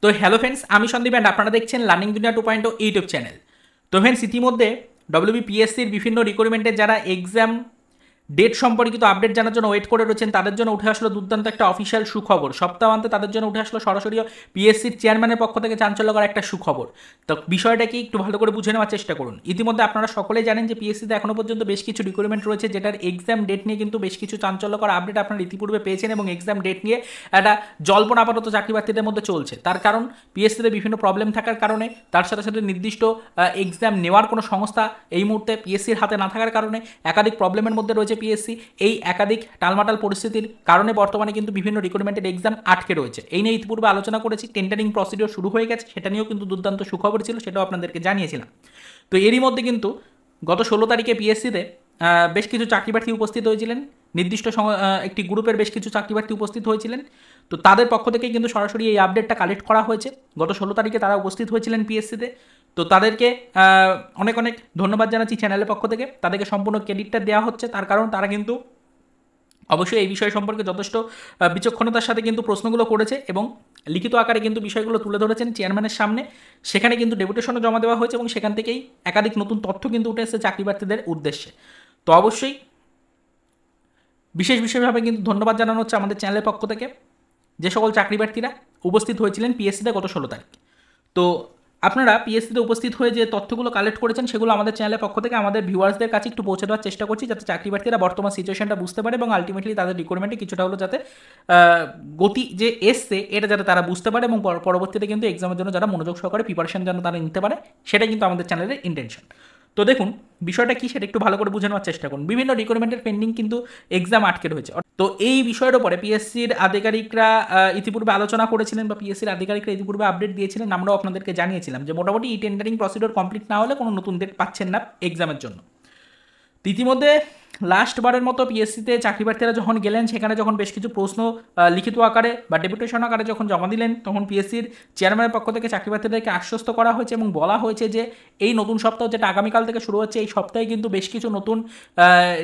তো hello friends, আমি Sandeep and আপনারা দেখছেন লার্নিং দুনিয়া 2.0 ইউটিউব চ্যানেল। তো ফ্রেন্ডস, ইতিমধ্যে ডব্লিউবিপিএসসির বিভিন্ন রিক্রুটমেন্টের যারা এক্সাম ডেট সম্পর্কিত আপডেট জানার জন্য ওয়েট করে রয়েছেন তাদের জন্য উঠে আসলো দুর্দান্ত একটা অফিসিয়াল সুখবর। সপ্তাহান্তে তাদের জন্য উঠে আসলো সরাসরি পিএসসির চেয়ারম্যানের পক্ষ থেকে চাঞ্চল্যকর একটা সুখবর। তো বিষয়টা কি একটু ভালো করে বুঝে নেওয়ার চেষ্টা করুন। ইতিমধ্যে আপনারা সকলেই জানেন যে পিএসসিতে এখনো পর্যন্ত বেশ কিছু রিক্রুটমেন্ট রয়েছে যেটার এক্সাম ডেট নিয়ে কিন্তু বেশ কিছু চাঞ্চল্যকর আপডেট আপনারা ইতিপূর্বে পেয়েছেন এবং এক্সাম ডেট নিয়ে একটা জল্পনা আপাতত চাকরিপ্রার্থীদের মধ্যে চলছে। তার কারণ পিএসসিতে বিভিন্ন প্রবলেম থাকার কারণে, তার সাথে সাথে নির্দিষ্ট এক্সাম নেওয়ার কোনো সংস্থা এই মুহূর্তে পিএসসির হাতে না থাকার কারণে একাধিক প্রবলেমের মধ্যে রয়েছে পিএসসি। এই একাধিক টালমাটাল পরিস্থিতির কারণে বর্তমানে কিন্তু বিভিন্ন রিক্রুটমেন্টের এক্সাম আটকে রয়েছে। এই নিয়ে ইতিপূর্বে আলোচনা করেছি, টেন্ডারিং প্রসিডিওর শুরু হয়ে গেছে, সেটা নিয়েও কিন্তু দুর্দান্ত সুখবর ছিল, সেটাও আপনাদেরকে জানিয়েছিলাম। তো এরই মধ্যে কিন্তু গত 16 তারিখে পিএসসিতে বেশ কিছু চাকরিপ্রার্থী উপস্থিত হয়েছিলেন, নির্দিষ্ট একটি গ্রুপের বেশ কিছু চাকরিপ্রার্থী উপস্থিত হয়েছিলেন। তো তাদের পক্ষ থেকেই কিন্তু সরাসরি এই আপডেটটা কালেক্ট করা হয়েছে। গত 16 তারিখে তারা উপস্থিত হয়েছিলেন পিএসসিতে। তো তাদেরকে অনেক অনেক ধন্যবাদ জানাচ্ছি চ্যানেলের পক্ষ থেকে, তাদেরকে সম্পূর্ণ ক্রেডিটটা দেওয়া হচ্ছে। তার কারণ তারা কিন্তু অবশ্যই এই বিষয় সম্পর্কে যথেষ্ট বিচক্ষণতার সাথে কিন্তু প্রশ্নগুলো করেছে এবং লিখিত আকারে কিন্তু বিষয়গুলো তুলে ধরেছেন চেয়ারম্যানের সামনে। সেখানে কিন্তু ডেপুটেশনও জমা দেওয়া হয়েছে এবং সেখান থেকেই একাধিক নতুন তথ্য কিন্তু উঠে এসেছে চাকরিপ্রার্থীদের উদ্দেশ্যে। তো অবশ্যই বিশেষভাবে কিন্তু ধন্যবাদ জানানো হচ্ছে আমাদের চ্যানেলের পক্ষ থেকে যে সকল চাকরিপ্রার্থীরা উপস্থিত হয়েছিলেন পিএসসিতে গত 16 তারিখ। তো আপনারা পিএসসিতে উপস্থিত হয়ে যে তথ্যগুলো কালেক্ট করেছেন সেগুলো আমাদের চ্যানেলের পক্ষ থেকে আমাদের ভিউয়ার্সদের কাছে একটু পৌঁছে দেওয়ার চেষ্টা করছি, যাতে চাকরিপ্রার্থীরা বর্তমান সিচুয়েশনটা বুঝতে পারে এবং আলটিমেটলি তাদের রিক্রুটমেন্টে কিছুটা হলো যাতে গতি যে এসছে এটা যাতে তারা বুঝতে পারে এবং পরবর্তীতে কিন্তু এক্সামের জন্য যারা মনোযোগ সহকারে প্রিপারেশন যেন তারা নিতে পারে, সেটাই কিন্তু আমাদের চ্যানেলের ইন্টেনশন। তো দেখুন বিষয়টা কি সেটা একটু ভালো করে বুঝে নেওয়ার চেষ্টা করুন। বিভিন্ন রিক্রুটমেন্টের পেন্ডিং কিন্তু এক্সাম আটকে রয়েছে। তো এই বিষয়ের উপরে পিএসসির আধিকারিকরা ইতিপূর্বে আলোচনা করেছিলেন বা পিএসসির আধিকারিকরা ইতিপূর্বে আপডেট দিয়েছিলেন, আমরাও আপনাদেরকে জানিয়েছিলাম যে মোটামুটি এই টেন্ডারিং প্রসিডিওর কমপ্লিট না হলে কোনো নতুন ডেট পাচ্ছেন না এক্সামের জন্য। ইতিমধ্যে লাস্টবারের মতো পিএসসিতে চাকরিপ্রার্থীরা যখন গেলেন, সেখানে যখন বেশ কিছু প্রশ্ন লিখিত আকারে বা ডেপুটেশন আকারে যখন জমা দিলেন, তখন পিএসসির চেয়ারম্যানের পক্ষ থেকে চাকরিপ্রার্থীদেরকে আশ্বস্ত করা হয়েছে এবং বলা হয়েছে যে এই নতুন সপ্তাহ যেটা আগামীকাল থেকে শুরু হচ্ছে, এই সপ্তাহে কিন্তু বেশ কিছু নতুন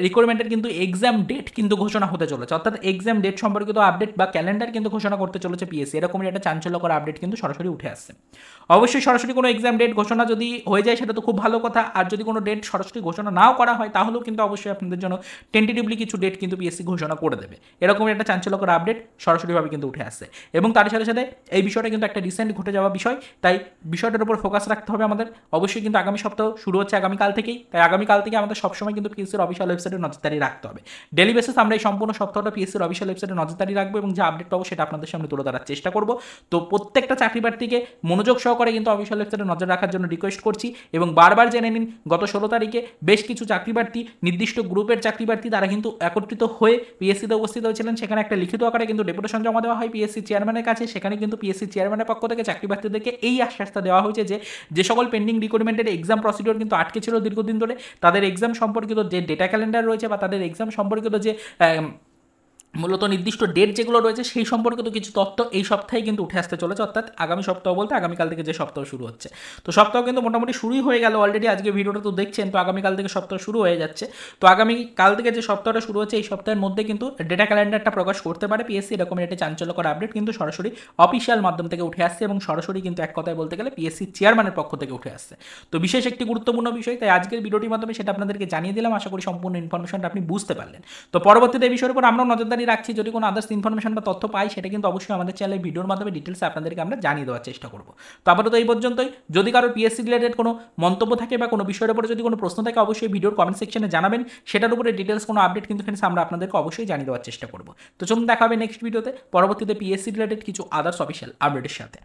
রিক্রুটমেন্টের কিন্তু এক্সাম ডেট কিন্তু ঘোষণা হতে চলেছে, অর্থাৎ এক্সাম ডেট সম্পর্কিত আপডেট বা ক্যালেন্ডার কিন্তু ঘোষণা করতে চলেছে পিএসসি। এরকমই একটা চাঞ্চল্যকর আপডেট কিন্তু সরাসরি উঠে আসছে। অবশ্যই সরাসরি কোনো এক্সাম ডেট ঘোষণা যদি হয়ে যায় সেটা তো খুব ভালো কথা, আর যদি কোনো ডেট সরাসরি ঘোষণা নাও করা হয় তাহলেও কিন্তু অবশ্যই আপনাদের জন্য টেন্টেটিভলি কিছু ডেট কিন্তু পিএসসি ঘোষণা করে দেবে। এরকম একটা চাঞ্চল্যকর আপডেট সরাসরিভাবে কিন্তু উঠে আসছে এবং তার সাথে সাথে এই বিষয়টা কিন্তু একটা রিসেন্ট ঘটে যাওয়া বিষয়, তাই বিষয়টার উপর ফোকাস রাখতে হবে আমাদের। অবশ্যই কিন্তু আগামী সপ্তাহ শুরু হচ্ছে আগামীকাল থেকেই, তাই আগামীকাল থেকে আমাদের সবসময় কিন্তু পিএসসির অফিসিয়াল ওয়েবসাইটে নজরদারি রাখতে হবে। ডেলি বেসিস আমরা এই সম্পূর্ণ সপ্তাহটা পিএসসির অফিসিয়াল ওয়েবসাইটে নজরদারি রাখবো এবং যে আপডেট পাবো সেটা আপনাদের সামনে তুলে ধরার চেষ্টা করবো। তো প্রত্যেকটা চাকরিপ্রার্থীকে মনোযোগ সহকারে কিন্তু অফিসিয়াল ওয়েবসাইটে নজর রাখার জন্য রিকোয়েস্ট করছি এবং বারবার জেনে নিন গত 16 তারিখে বেশ কিছু চাকরিপ্রার্থী, নির্দিষ্ট গ্রুপের চাকরিপ্রার্থী, তারা কিন্তু একত্রিত হয়ে পিএসসিতে উপস্থিত হয়েছিলেন। সেখানে একটা লিখিত আকারে কিন্তু ডেপুটেশন জমা দেওয়া হয় পিএসসি চেয়ারম্যানের কাছে। সেখানে কিন্তু পিএসসি চেয়ারম্যানের পক্ষ থেকে চাকরিপ্রার্থীদেরকে এই আশ্বাসটা দেওয়া হয়েছে যে সকল পেন্ডিং রিক্রুটমেন্টের এক্সাম প্রসিডিওর কিন্তু আটকে ছিল দীর্ঘদিন ধরে, তাদের এক্সাম সম্পর্কিত যে ডেটা ক্যালেন্ডার রয়েছে বা তাদের এক্সাম সম্পর্কিত যে মূলত নির্দিষ্ট ডেট যেগুলো রয়েছে সেই সম্পর্কিত কিছু তথ্য এই সপ্তাহে কিন্তু উঠে আসতে চলেছে, অর্থাৎ আগামী সপ্তাহ বলতে আগামীকাল থেকে যে সপ্তাহ শুরু হচ্ছে। তো সপ্তাহ কিন্তু মোটামুটি শুরুই হয়ে গেল অলরেডি, আজকে ভিডিওটা তো দেখছেন। তো আগামীকাল থেকে সপ্তাহ শুরু হয়ে যাচ্ছে। তো আগামীকাল থেকে যে সপ্তাহটা শুরু হচ্ছে এই সপ্তাহের মধ্যে কিন্তু ডেটা ক্যালেন্ডারটা প্রকাশ করতে পারে পিএসসি। এরকম একটা চাঞ্চল্যকর আপডেট কিন্তু সরাসরি অফিসিয়াল মাধ্যম থেকে উঠে আসছে এবং সরাসরি কিন্তু এক কথায় বলতে গেলে পিএসসি চেয়ারম্যানের পক্ষ থেকে উঠে আসছে। তো বিশেষ একটি গুরুত্বপূর্ণ বিষয়, তাই আজকের ভিডিওটির মাধ্যমে সেটা আপনাদেরকে জানিয়ে দিলাম। আশা করি সম্পূর্ণ ইনফরমেশনটা আপনি বুঝতে পারলেন। তো পরবর্তীতে এই বিষয়ের উপর আমরাও নজরদারি রাখছি, যদি কোনো ইনফরমেশন বা তথ্য পাই সেটা কিন্তু অবশ্যই আমাদের চ্যানেলে ভিডিওর মাধ্যমে ডিটেলসে আপনাদেরকে আমরা জানিয়ে দেওয়ার চেষ্টা করব। তো আপাতত এই পর্যন্তই। যদি কারো পিএসসি রিলেটেড কোনো মন্তব্য থাকে বা কোনো বিষয়ের উপরে যদি কোনো প্রশ্ন থাকে অবশ্যই ভিডিওর কমেন্ট সেকশনে জানাবেন। সেটার উপরে ডিটেলস কোনো আপডেট কিন্তু ফ্রেন্ডস আমরা আপনাদেরকে অবশ্যই জানিয়ে দেওয়ার চেষ্টা করব। তো চলুন দেখা হবে নেক্সট ভিডিওতে পরবর্তীতে পিএসসি রিলেটেড কিছু আদার্স অফিসিয়াল আপডেটের সাথে।